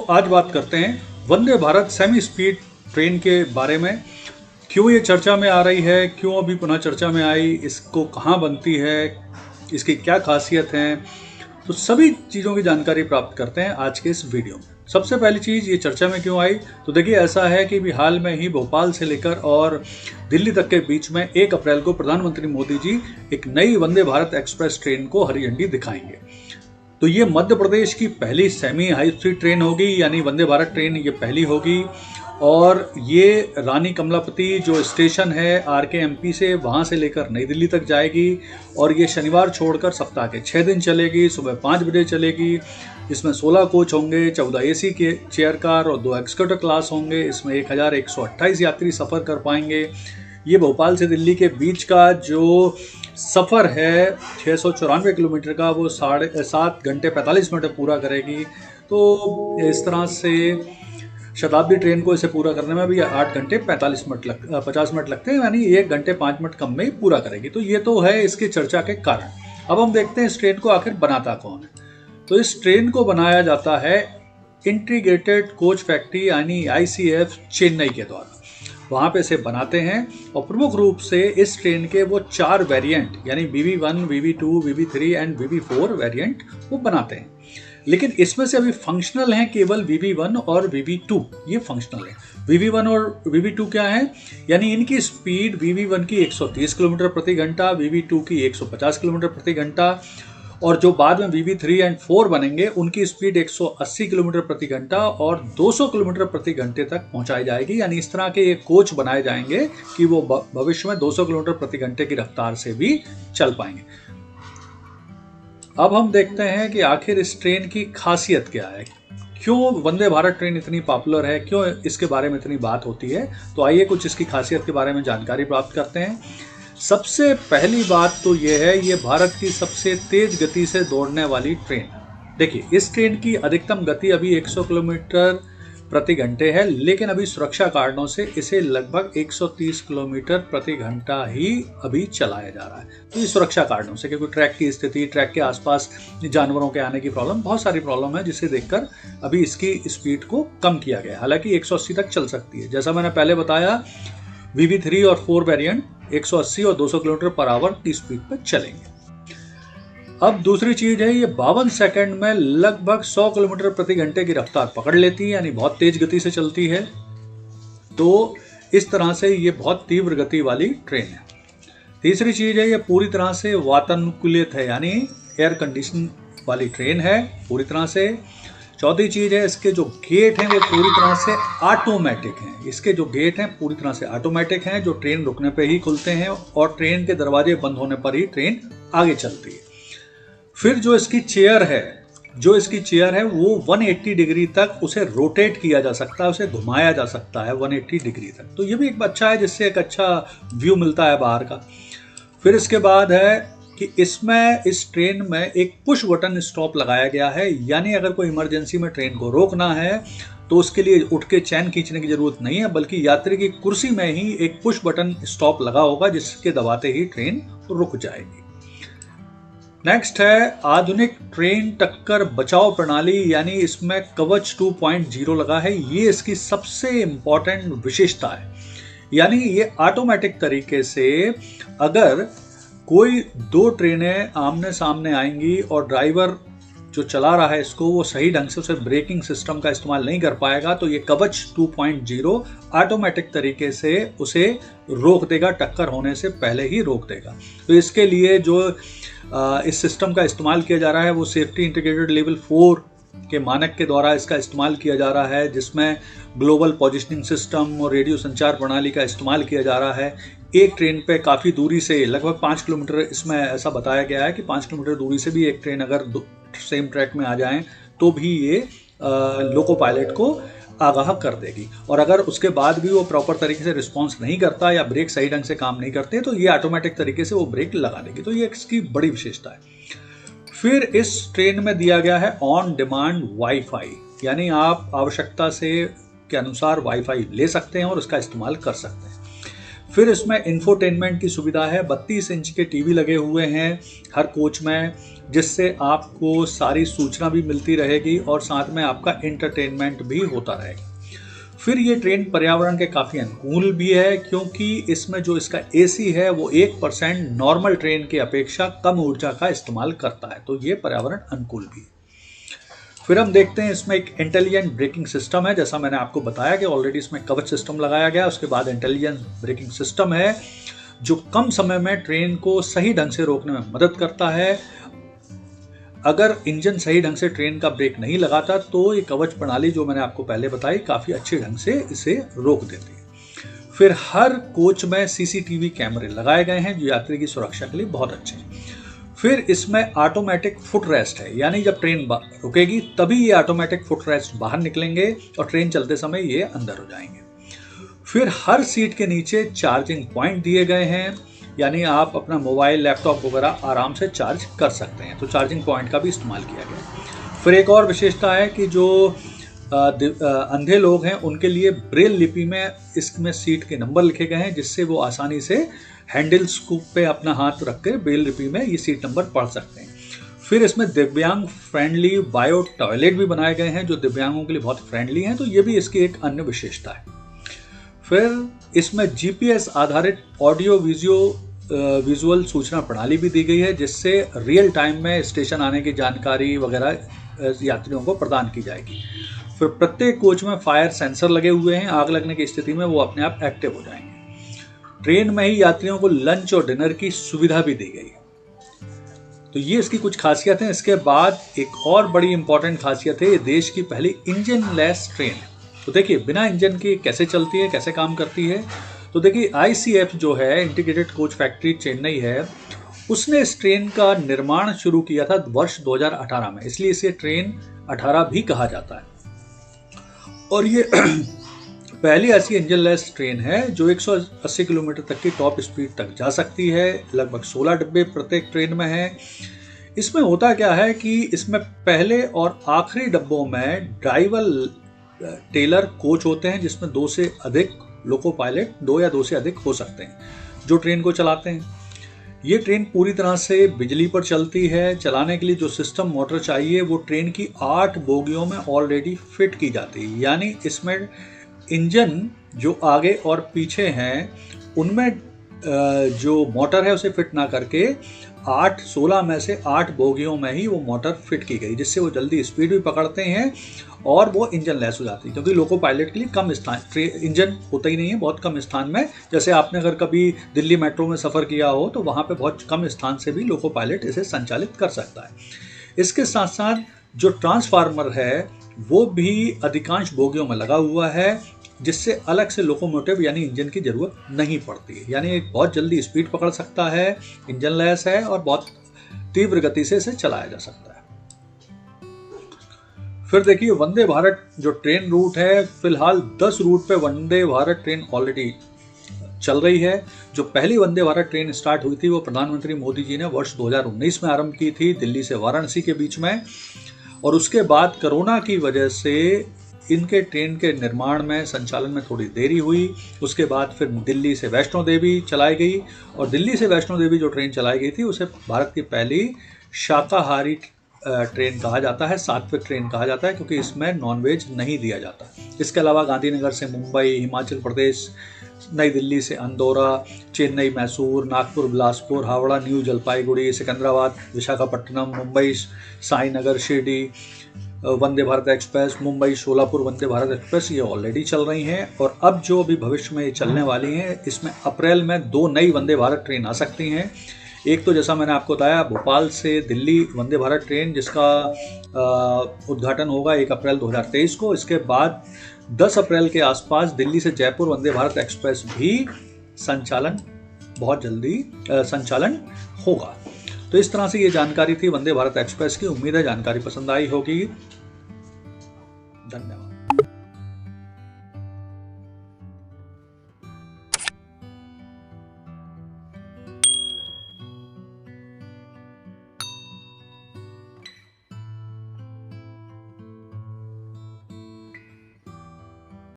आज बात करते हैं Vande Bharat semi speed train के बारे में। क्यों ये चर्चा में आ रही है, क्यों अभी पुनः चर्चा में आई, इसको कहाँ बनती है, इसकी क्या खासियत है, तो सभी चीज़ों की जानकारी प्राप्त करते हैं आज के इस वीडियो में। सबसे पहली चीज़, ये चर्चा में क्यों आई, तो देखिए ऐसा है कि भी हाल में ही भोपाल से लेकर और दिल्ली तक के बीच में 1 अप्रैल को प्रधानमंत्री मोदी जी एक नई वंदे भारत एक्सप्रेस ट्रेन को हरी झंडी दिखाएंगे। तो ये मध्य प्रदेश की पहली सेमी हाई स्पीड ट्रेन होगी, यानी वंदे भारत ट्रेन ये पहली होगी। और ये रानी कमलापति जो स्टेशन है RKMP से, वहाँ से लेकर नई दिल्ली तक जाएगी। और ये शनिवार छोड़कर सप्ताह के 6 दिन चलेगी, सुबह 5 बजे चलेगी। इसमें 16 कोच होंगे, 14 AC के चेयर कार और 2 एग्जीक्यूटिव क्लास होंगे। इसमें 1128 यात्री सफ़र कर पाएंगे। ये भोपाल से दिल्ली के बीच का जो सफ़र है 694 किलोमीटर का, वो 7 घंटे 45 मिनट पूरा करेगी। तो इस तरह से शताब्दी ट्रेन को इसे पूरा करने में भी 8 घंटे 50 मिनट लगते हैं, यानी 1 घंटे 5 मिनट कम में ही पूरा करेगी। तो ये तो है इसकी चर्चा के कारण। अब हम देखते हैं इस ट्रेन को आखिर बनाता कौन है। तो इस ट्रेन को बनाया जाता है इंटीग्रेटेड कोच फैक्ट्री यानी ICF चेन्नई के द्वारा। वहाँ पे इसे बनाते हैं और प्रमुख रूप से इस ट्रेन के वो 4 वेरिएंट यानी VV1, VV2, VV3 and VV4 variant वो बनाते हैं। लेकिन इसमें से अभी फंक्शनल हैं केवल VV1 और VV2, ये फंक्शनल है। VV1 और VV2 क्या है, यानी इनकी स्पीड VV1 की 130 किलोमीटर प्रति घंटा, VV2 की 150 किलोमीटर प्रति घंटा, और जो बाद में VV3 एंड 4 बनेंगे उनकी स्पीड 180 किलोमीटर प्रति घंटा और 200 किलोमीटर प्रति घंटे तक पहुंचाई जाएगी। यानी इस तरह के ये कोच बनाए जाएंगे कि वो भविष्य में 200 किलोमीटर प्रति घंटे की रफ्तार से भी चल पाएंगे। अब हम देखते हैं कि आखिर इस ट्रेन की खासियत क्या है, क्यों वंदे भारत ट्रेन इतनी पॉपुलर है, क्यों इसके बारे में इतनी बात होती है। तो आइए कुछ इसकी खासियत के बारे में जानकारी प्राप्त करते हैं। सबसे पहली बात तो ये है, ये भारत की सबसे तेज गति से दौड़ने वाली ट्रेन। देखिए इस ट्रेन की अधिकतम गति अभी 100 किलोमीटर प्रति घंटे है, लेकिन अभी सुरक्षा कारणों से इसे लगभग 130 किलोमीटर प्रति घंटा ही अभी चलाया जा रहा है। तो ये सुरक्षा कारणों से, क्योंकि ट्रैक की स्थिति, ट्रैक के आसपास जानवरों के आने की प्रॉब्लम, बहुत सारी प्रॉब्लम है, जिसे देखकर अभी इसकी स्पीड को कम किया गया। हालांकि 180 तक चल सकती है। जैसा मैंने पहले बताया, VV3 और 4 वेरिएंट 180 और 200 किलोमीटर पर आवर की स्पीड पर चलेंगे। अब दूसरी चीज है, ये 52 सेकंड में लगभग 100 किलोमीटर प्रति घंटे की रफ्तार पकड़ लेती है, यानी बहुत तेज गति से चलती है। तो इस तरह से ये बहुत तीव्र गति वाली ट्रेन है। तीसरी चीज है, ये पूरी तरह से वातानुकूलित है, यानी एयर कंडीशन वाली ट्रेन है पूरी तरह से। चौथी चीज है, इसके जो गेट हैं वो पूरी तरह से ऑटोमेटिक हैं। इसके जो गेट हैं पूरी तरह से ऑटोमेटिक हैं, जो ट्रेन रुकने पे ही खुलते हैं और ट्रेन के दरवाजे बंद होने पर ही ट्रेन आगे चलती है। फिर जो इसकी चेयर है वो 180 डिग्री तक उसे रोटेट किया जा सकता है, उसे घुमाया जा सकता है 180 डिग्री तक। तो ये भी एक अच्छा है, जिससे एक अच्छा व्यू मिलता है बाहर का। फिर इसके बाद है कि इसमें इस ट्रेन में एक पुश बटन स्टॉप लगाया गया है, यानी अगर कोई इमरजेंसी में ट्रेन को रोकना है तो उसके लिए उठ के चैन खींचने की जरूरत नहीं है, बल्कि यात्री की कुर्सी में ही एक पुश बटन स्टॉप लगा होगा, जिसके दबाते ही ट्रेन रुक जाएगी। नेक्स्ट है आधुनिक ट्रेन टक्कर बचाव प्रणाली, यानी इसमें कवच 2.0 लगा है। ये इसकी सबसे इंपॉर्टेंट विशेषता है। यानी ये ऑटोमेटिक तरीके से अगर कोई 2 ट्रेनें आमने सामने आएंगी और ड्राइवर जो चला रहा है इसको वो सही ढंग से उसे ब्रेकिंग सिस्टम का इस्तेमाल नहीं कर पाएगा, तो ये कवच 2.0 ऑटोमेटिक तरीके से उसे रोक देगा, टक्कर होने से पहले ही रोक देगा। तो इसके लिए जो इस सिस्टम का इस्तेमाल किया जा रहा है वो सेफ्टी इंटीग्रेटेड लेवल 4 के मानक के द्वारा इसका इस्तेमाल किया जा रहा है, जिसमें ग्लोबल पोजिशनिंग सिस्टम और रेडियो संचार प्रणाली का इस्तेमाल किया जा रहा है। एक ट्रेन पे काफ़ी दूरी से, लगभग 5 किलोमीटर, इसमें ऐसा बताया गया है कि 5 किलोमीटर दूरी से भी एक ट्रेन अगर सेम ट्रैक में आ जाएं तो भी ये लोको पायलट को आगाह कर देगी। और अगर उसके बाद भी वो प्रॉपर तरीके से रिस्पॉन्स नहीं करता या ब्रेक सही ढंग से काम नहीं करते तो ये ऑटोमेटिक तरीके से वो ब्रेक लगा देगी। तो ये इसकी बड़ी विशेषता है। फिर इस ट्रेन में दिया गया है ऑन डिमांड वाईफाई, यानी आप आवश्यकता से के अनुसार वाईफाई ले सकते हैं और उसका इस्तेमाल कर सकते हैं। फिर इसमें इंफोटेनमेंट की सुविधा है, 32 इंच के टीवी लगे हुए हैं हर कोच में, जिससे आपको सारी सूचना भी मिलती रहेगी और साथ में आपका एंटरटेनमेंट भी होता रहेगा। फिर ये ट्रेन पर्यावरण के काफ़ी अनुकूल भी है, क्योंकि इसमें जो इसका एसी है वो 1% नॉर्मल ट्रेन की अपेक्षा कम ऊर्जा का इस्तेमाल करता है, तो ये पर्यावरण अनुकूल भी है। फिर हम देखते हैं इसमें एक इंटेलिजेंट ब्रेकिंग सिस्टम है, जैसा मैंने आपको बताया कि ऑलरेडी इसमें कवच सिस्टम लगाया गया, उसके बाद इंटेलिजेंट ब्रेकिंग सिस्टम है जो कम समय में ट्रेन को सही ढंग से रोकने में मदद करता है। अगर इंजन सही ढंग से ट्रेन का ब्रेक नहीं लगाता तो ये कवच प्रणाली जो मैंने आपको पहले बताई काफ़ी अच्छे ढंग से इसे रोक देती है। फिर हर कोच में सीसीटीवी कैमरे लगाए गए हैं जो यात्री की सुरक्षा के लिए बहुत अच्छे हैं। फिर इसमें ऑटोमेटिक फुट रेस्ट है, यानी जब ट्रेन रुकेगी तभी ये ऑटोमेटिक फुट रेस्ट बाहर निकलेंगे और ट्रेन चलते समय ये अंदर हो जाएंगे। फिर हर सीट के नीचे चार्जिंग पॉइंट दिए गए हैं, यानी आप अपना मोबाइल, लैपटॉप वगैरह आराम से चार्ज कर सकते हैं, तो चार्जिंग पॉइंट का भी इस्तेमाल किया गया है। फिर एक और विशेषता है कि जो अंधे लोग हैं उनके लिए ब्रेल लिपि में इसमें सीट के नंबर लिखे गए हैं, जिससे वो आसानी से हैंडल स्कूप पे अपना हाथ रख कर ब्रेल लिपि में ये सीट नंबर पढ़ सकते हैं। फिर इसमें दिव्यांग फ्रेंडली बायो टॉयलेट भी बनाए गए हैं जो दिव्यांगों के लिए बहुत फ्रेंडली हैं, तो ये भी इसकी एक अन्य विशेषता है। फिर इसमें जीपीएस आधारित ऑडियो विजुअल सूचना प्रणाली भी दी गई है, जिससे रियल टाइम में स्टेशन आने की जानकारी वगैरह यात्रियों को प्रदान की जाएगी। फिर प्रत्येक कोच में फायर सेंसर लगे हुए हैं, आग लगने की स्थिति में वो अपने आप एक्टिव हो जाएंगे। ट्रेन में ही यात्रियों को लंच और डिनर की सुविधा भी दी गई है। तो ये इसकी कुछ खासियत है। इसके बाद एक और बड़ी इंपॉर्टेंट खासियत है, ये देश की पहली इंजन लेस ट्रेन है। तो देखिए बिना इंजन के कैसे चलती है, कैसे काम करती है। तो देखिए ICF जो है, इंटीग्रेटेड कोच फैक्ट्री चेन्नई है, उसने इस ट्रेन का निर्माण शुरू किया था वर्ष 2018 में, इसलिए इसे ट्रेन 18 भी कहा जाता है। और ये पहली ऐसी इंजन लेस ट्रेन है जो 180 किलोमीटर तक की टॉप स्पीड तक जा सकती है। लगभग 16 डिब्बे प्रत्येक ट्रेन में है। इसमें होता क्या है कि इसमें पहले और आखिरी डब्बों में ड्राइवर टेलर कोच होते हैं, जिसमें 2 से अधिक लोको पायलट, 2 या 2 से अधिक हो सकते हैं, जो ट्रेन को चलाते हैं। ये ट्रेन पूरी तरह से बिजली पर चलती है। चलाने के लिए जो सिस्टम मोटर चाहिए वो ट्रेन की 8 बोगियों में ऑलरेडी फिट की जाती है, यानी इसमें इंजन जो आगे और पीछे हैं उनमें जो मोटर है उसे फिट ना करके 16 में से 8 बोगियों में ही वो मोटर फिट की गई, जिससे वो जल्दी स्पीड भी पकड़ते हैं और वो इंजन लेस हो जाती है। क्योंकि लोको पायलट के लिए कम स्थान इंजन होता ही नहीं है, बहुत कम स्थान में। जैसे आपने अगर कभी दिल्ली मेट्रो में सफ़र किया हो तो वहाँ पे बहुत कम स्थान से भी लोको पायलट इसे संचालित कर सकता है। इसके साथ साथ जो ट्रांसफार्मर है वो भी अधिकांश बोगियों में लगा हुआ है, जिससे अलग से लोकोमोटिव यानी इंजन की जरूरत नहीं पड़ती है, यानी बहुत जल्दी स्पीड पकड़ सकता है, इंजन लेस है और बहुत तीव्र गति से इसे चलाया जा सकता है। फिर देखिए वंदे भारत जो ट्रेन रूट है, फिलहाल 10 रूट पे वंदे भारत ट्रेन ऑलरेडी चल रही है। जो पहली वंदे भारत ट्रेन स्टार्ट हुई थी वो प्रधानमंत्री मोदी जी ने वर्ष 2019 में आरंभ की थी, दिल्ली से वाराणसी के बीच में। और उसके बाद कोरोना की वजह से इनके ट्रेन के निर्माण में, संचालन में थोड़ी देरी हुई। उसके बाद फिर दिल्ली से वैष्णो देवी चलाई गई, और दिल्ली से वैष्णो देवी जो ट्रेन चलाई गई थी उसे भारत की पहली शाकाहारी ट्रेन कहा जाता है, सात्विक ट्रेन कहा जाता है, क्योंकि इसमें नॉनवेज नहीं दिया जाता। इसके अलावा गांधीनगर से मुंबई, हिमाचल प्रदेश, नई दिल्ली से Andaura, Chennai Mysore, Nagpur Bilaspur, Howrah new Jalpaiguri, Secunderabad Visakhapatnam, Mumbai Sainagar Shirdi Vande Bharat express, Mumbai Solapur Vande Bharat express, ये ऑलरेडी चल रही हैं। और अब जो अभी भविष्य में ये चलने वाली हैं, इसमें अप्रैल में 2 नई वंदे भारत ट्रेन आ सकती हैं। एक तो जैसा मैंने आपको बताया भोपाल से दिल्ली वंदे भारत ट्रेन, जिसका उद्घाटन होगा 1 अप्रैल 2023 को। इसके बाद 10 अप्रैल के आसपास दिल्ली से जयपुर वंदे भारत एक्सप्रेस भी संचालन बहुत जल्दी संचालन होगा। तो इस तरह से ये जानकारी थी वंदे भारत एक्सप्रेस की। उम्मीद है जानकारी पसंद आई होगी। धन्यवाद।